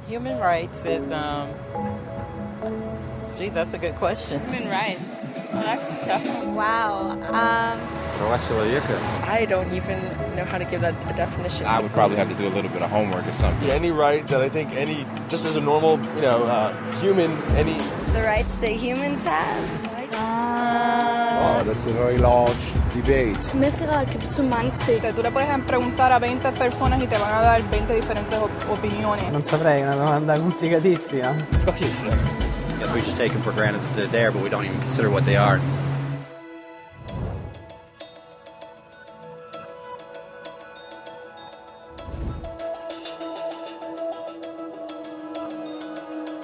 Human rights is, geez, that's a good question. Human rights. Well, that's a tough one. Wow. I don't even know how to give that a definition. I would probably have to do a little bit of homework or something. Any right that I think just as a normal, human, The rights that humans have. Oh, that's a very large debate. Menneskerettigheder kan betyde mange ting. Tú le puedes preguntar a 20 personas y te van a dar 20 diferentes opiniones. Non saprei, è una domanda complicatissima. We just take them for granted that they're there, but we don't even consider what they are.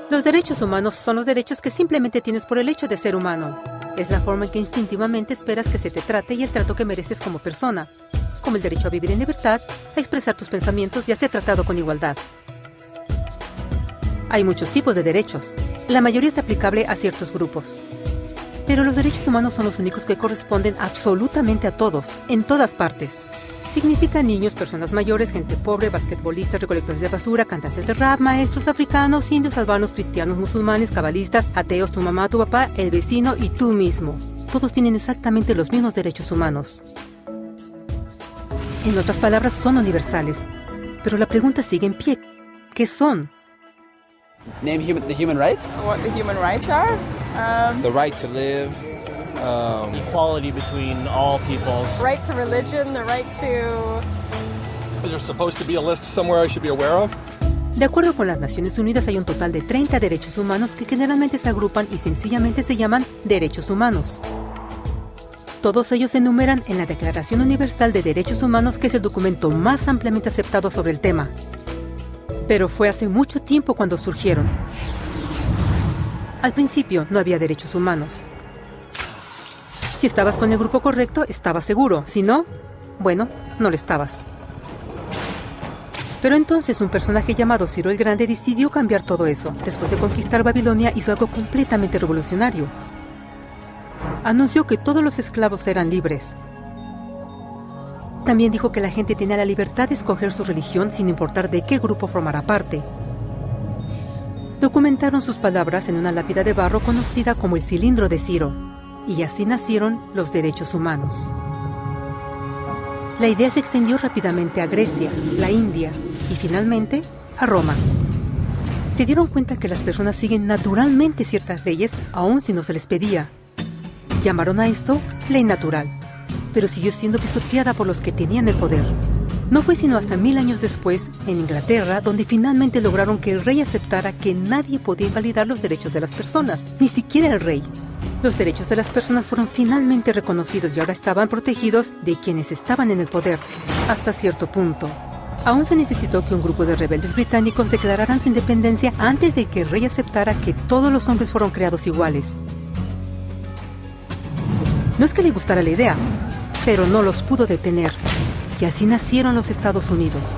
Los derechos humanos son los derechos que simplemente tienes por el hecho de ser humano. Es la forma en que instintivamente esperas que se te trate y el trato que mereces como persona, como el derecho a vivir en libertad, a expresar tus pensamientos y a ser tratado con igualdad. Hay muchos tipos de derechos. La mayoría es aplicable a ciertos grupos. Pero los derechos humanos son los únicos que corresponden absolutamente a todos, en todas partes. Significa niños, personas mayores, gente pobre, basquetbolistas, recolectores de basura, cantantes de rap, maestros africanos, indios, albanos, cristianos, musulmanes, cabalistas, ateos, tu mamá, tu papá, el vecino y tú mismo. Todos tienen exactamente los mismos derechos humanos. En otras palabras, son universales. Pero la pregunta sigue en pie. ¿Qué son? Name the human rights? What the human rights are? the right to live. Equality between all peoples. Right to religion, the right to... Is there supposed to be a list somewhere I should be aware of? De acuerdo con las Naciones Unidas, hay un total de 30 derechos humanos que generalmente se agrupan y sencillamente se llaman derechos humanos. Todos ellos se enumeran en la Declaración Universal de Derechos Humanos, que es el documento más ampliamente aceptado sobre el tema. Pero fue hace mucho tiempo cuando surgieron. Al principio no había derechos humanos. Si estabas con el grupo correcto, estabas seguro. Si no, bueno, no lo estabas. Pero entonces un personaje llamado Ciro el Grande decidió cambiar todo eso. Después de conquistar Babilonia, hizo algo completamente revolucionario. Anunció que todos los esclavos eran libres. También dijo que la gente tenía la libertad de escoger su religión sin importar de qué grupo formara parte. Documentaron sus palabras en una lápida de barro conocida como el Cilindro de Ciro, y así nacieron los derechos humanos. La idea se extendió rápidamente a Grecia, la India y finalmente a Roma. Se dieron cuenta que las personas siguen naturalmente ciertas leyes aun si no se les pedía. Llamaron a esto ley natural, pero siguió siendo pisoteada por los que tenían el poder. No fue sino hasta 1000 años después, en Inglaterra, donde finalmente lograron que el rey aceptara que nadie podía invalidar los derechos de las personas, ni siquiera el rey. Los derechos de las personas fueron finalmente reconocidos y ahora estaban protegidos de quienes estaban en el poder, hasta cierto punto. Aún se necesitó que un grupo de rebeldes británicos declararan su independencia antes de que el rey aceptara que todos los hombres fueron creados iguales. No es que le gustara la idea, pero no los pudo detener. Y así nacieron los Estados Unidos.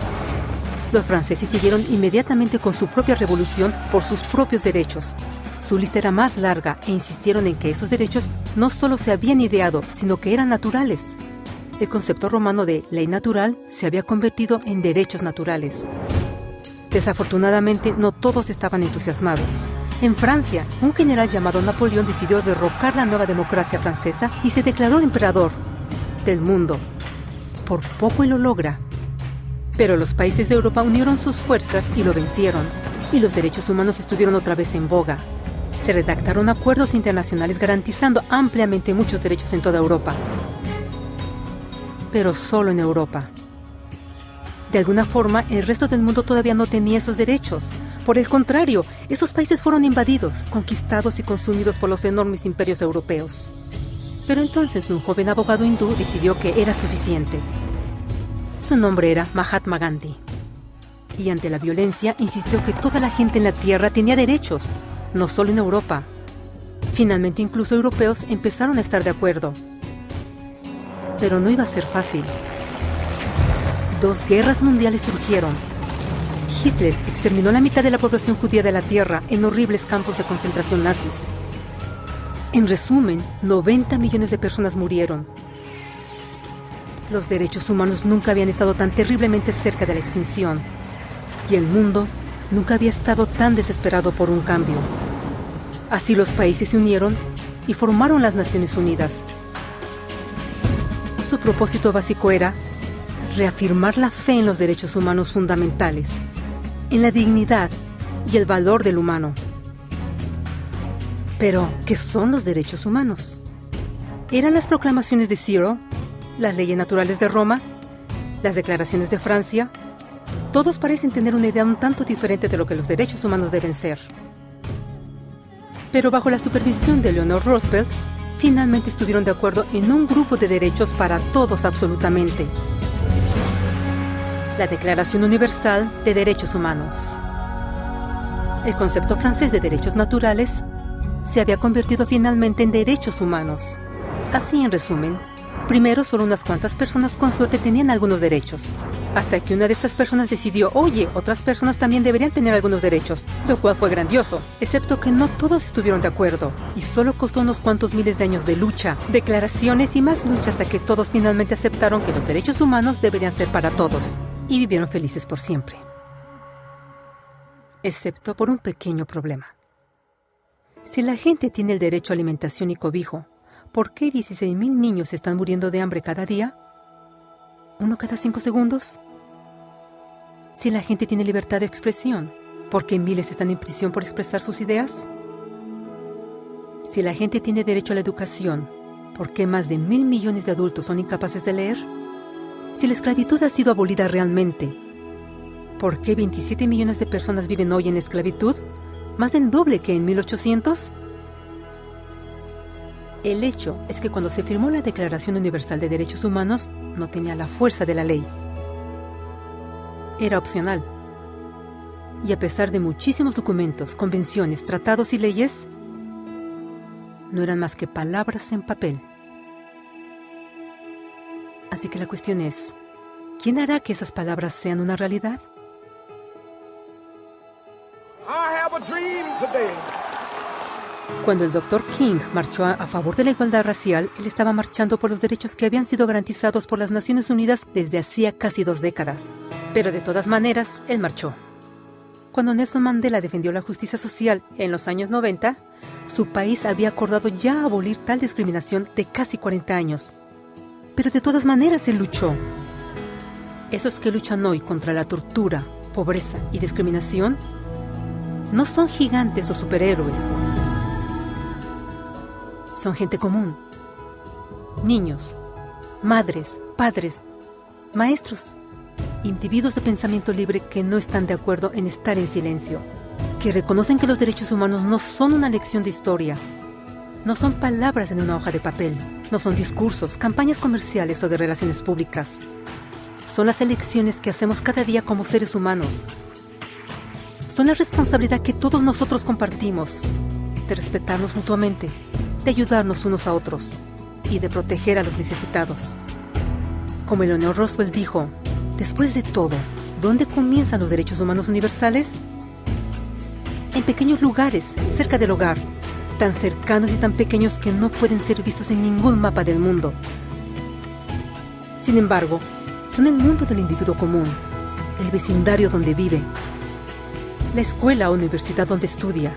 Los franceses siguieron inmediatamente con su propia revolución por sus propios derechos. Su lista era más larga e insistieron en que esos derechos no solo se habían ideado, sino que eran naturales. El concepto romano de ley natural se había convertido en derechos naturales. Desafortunadamente, no todos estaban entusiasmados. En Francia, un general llamado Napoleón decidió derrocar la nueva democracia francesa y se declaró emperador del mundo. Por poco y lo logra. Pero los países de Europa unieron sus fuerzas y lo vencieron. Y los derechos humanos estuvieron otra vez en boga. Se redactaron acuerdos internacionales garantizando ampliamente muchos derechos en toda Europa. Pero solo en Europa. De alguna forma, el resto del mundo todavía no tenía esos derechos. Por el contrario, esos países fueron invadidos, conquistados y consumidos por los enormes imperios europeos. Pero entonces un joven abogado hindú decidió que era suficiente. Su nombre era Mahatma Gandhi. Y ante la violencia insistió que toda la gente en la tierra tenía derechos, no solo en Europa. Finalmente incluso europeos empezaron a estar de acuerdo. Pero no iba a ser fácil. 2 guerras mundiales surgieron. Hitler exterminó la mitad de la población judía de la tierra en horribles campos de concentración nazis. En resumen, 90 millones de personas murieron. Los derechos humanos nunca habían estado tan terriblemente cerca de la extinción. Y el mundo nunca había estado tan desesperado por un cambio. Así los países se unieron y formaron las Naciones Unidas. Su propósito básico era reafirmar la fe en los derechos humanos fundamentales, en la dignidad y el valor del humano. Pero, ¿qué son los derechos humanos? ¿Eran las proclamaciones de Zero, las leyes naturales de Roma, las declaraciones de Francia? Todos parecen tener una idea un tanto diferente de lo que los derechos humanos deben ser. Pero bajo la supervisión de Eleanor Roosevelt, finalmente estuvieron de acuerdo en un grupo de derechos para todos absolutamente. La Declaración Universal de Derechos Humanos. El concepto francés de derechos naturales se había convertido finalmente en derechos humanos. Así, en resumen, primero solo unas cuantas personas con suerte tenían algunos derechos, hasta que una de estas personas decidió, oye, otras personas también deberían tener algunos derechos, lo cual fue grandioso, excepto que no todos estuvieron de acuerdo, y solo costó unos cuantos miles de años de lucha, declaraciones y más lucha hasta que todos finalmente aceptaron que los derechos humanos deberían ser para todos, y vivieron felices por siempre. Excepto por un pequeño problema. Si la gente tiene el derecho a alimentación y cobijo, ¿por qué 16,000 niños están muriendo de hambre cada día? ¿Uno cada 5 segundos? Si la gente tiene libertad de expresión, ¿por qué miles están en prisión por expresar sus ideas? Si la gente tiene derecho a la educación, ¿por qué más de 1,000 millones de adultos son incapaces de leer? Si la esclavitud ha sido abolida realmente, ¿por qué 27 millones de personas viven hoy en esclavitud? ¿Más del doble que en 1800? El hecho es que cuando se firmó la Declaración Universal de Derechos Humanos, no tenía la fuerza de la ley. Era opcional. Y a pesar de muchísimos documentos, convenciones, tratados y leyes, no eran más que palabras en papel. Así que la cuestión es, ¿quién hará que esas palabras sean una realidad? Cuando el Dr. King marchó a favor de la igualdad racial, él estaba marchando por los derechos que habían sido garantizados por las Naciones Unidas desde hacía casi 2 décadas. Pero de todas maneras, él marchó. Cuando Nelson Mandela defendió la justicia social en los años 90, su país había acordado ya abolir tal discriminación de casi 40 años. Pero de todas maneras él luchó. Esos que luchan hoy contra la tortura, pobreza y discriminación no son gigantes o superhéroes. Son gente común. Niños, madres, padres, maestros, individuos de pensamiento libre que no están de acuerdo en estar en silencio, que reconocen que los derechos humanos no son una lección de historia, no son palabras en una hoja de papel, no son discursos, campañas comerciales o de relaciones públicas. Son las elecciones que hacemos cada día como seres humanos. Son la responsabilidad que todos nosotros compartimos, de respetarnos mutuamente, de ayudarnos unos a otros y de proteger a los necesitados. Como Eleanor Roosevelt dijo, después de todo, ¿dónde comienzan los derechos humanos universales? En pequeños lugares, cerca del hogar, tan cercanos y tan pequeños que no pueden ser vistos en ningún mapa del mundo. Sin embargo, son el mundo del individuo común, el vecindario donde vive, la escuela o universidad donde estudia,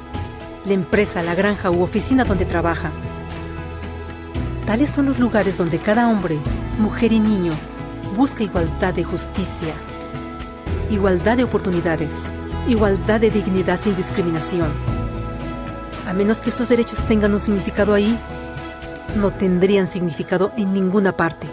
la empresa, la granja u oficina donde trabaja. Tales son los lugares donde cada hombre, mujer y niño busca igualdad de justicia, igualdad de oportunidades, igualdad de dignidad sin discriminación. A menos que estos derechos tengan un significado ahí, no tendrían significado en ninguna parte.